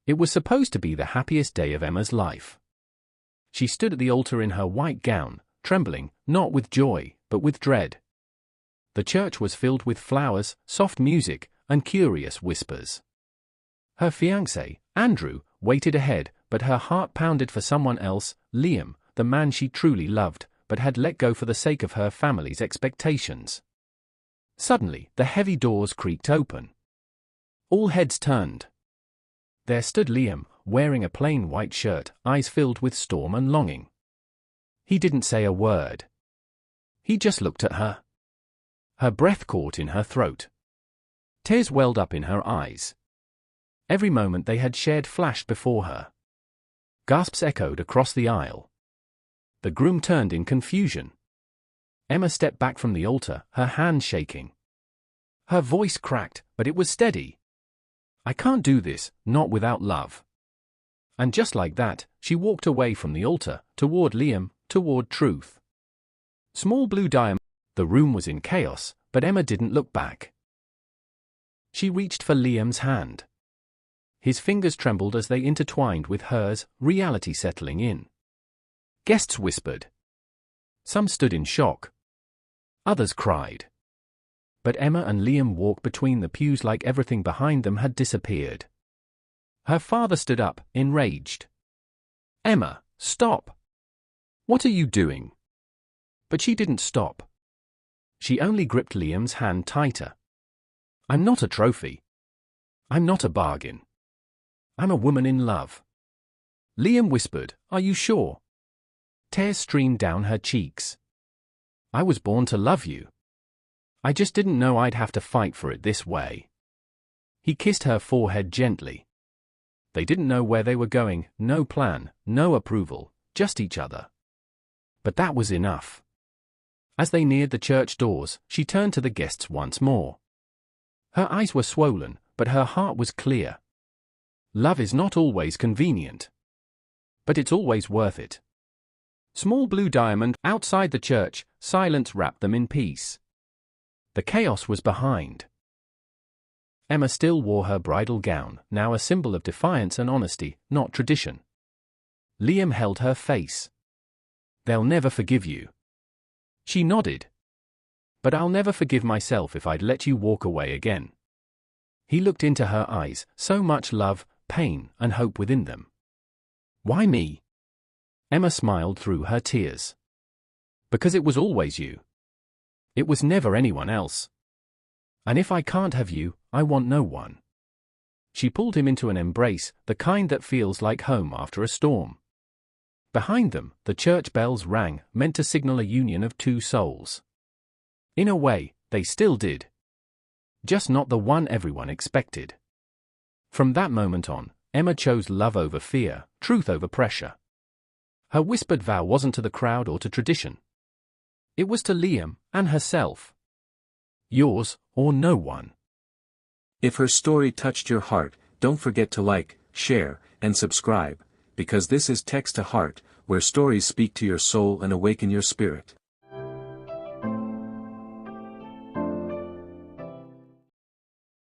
It was supposed to be the happiest day of Emma's life. She stood at the altar in her white gown, trembling, not with joy, but with dread. The church was filled with flowers, soft music, and curious whispers. Her fiancé, Andrew, waited ahead, but her heart pounded for someone else, Liam, the man she truly loved, but had let go for the sake of her family's expectations. Suddenly, the heavy doors creaked open. All heads turned. There stood Liam, wearing a plain white shirt, eyes filled with storm and longing. He didn't say a word. He just looked at her. Her breath caught in her throat. Tears welled up in her eyes. Every moment they had shared flashed before her. Gasps echoed across the aisle. The groom turned in confusion. Emma stepped back from the altar, her hand shaking. Her voice cracked, but it was steady. "I can't do this, not without love." And just like that, she walked away from the altar, toward Liam, toward truth. Small blue diamond. The room was in chaos, but Emma didn't look back. She reached for Liam's hand. His fingers trembled as they intertwined with hers, reality settling in. Guests whispered. Some stood in shock. Others cried. But Emma and Liam walked between the pews like everything behind them had disappeared. Her father stood up, enraged. "Emma, stop! What are you doing?" But she didn't stop. She only gripped Liam's hand tighter. "I'm not a trophy. I'm not a bargain. I'm a woman in love." Liam whispered, "Are you sure?" Tears streamed down her cheeks. "I was born to love you. I just didn't know I'd have to fight for it this way." He kissed her forehead gently. They didn't know where they were going, no plan, no approval, just each other. But that was enough. As they neared the church doors, she turned to the guests once more. Her eyes were swollen, but her heart was clear. Love is not always convenient. But it's always worth it. Small blue diamond, outside the church, silence wrapped them in peace. The chaos was behind. Emma still wore her bridal gown, now a symbol of defiance and honesty, not tradition. Liam held her face. "They'll never forgive you." She nodded. "But I'll never forgive myself if I'd let you walk away again." He looked into her eyes, so much love, pain, and hope within them. "Why me?" Emma smiled through her tears. "Because it was always you. It was never anyone else. And if I can't have you, I want no one." She pulled him into an embrace, the kind that feels like home after a storm. Behind them, the church bells rang, meant to signal a union of two souls. In a way, they still did. Just not the one everyone expected. From that moment on, Emma chose love over fear, truth over pressure. Her whispered vow wasn't to the crowd or to tradition. It was to Liam and herself. Yours or no one. If her story touched your heart, don't forget to like, share, and subscribe, because this is Text to Heart, where stories speak to your soul and awaken your spirit.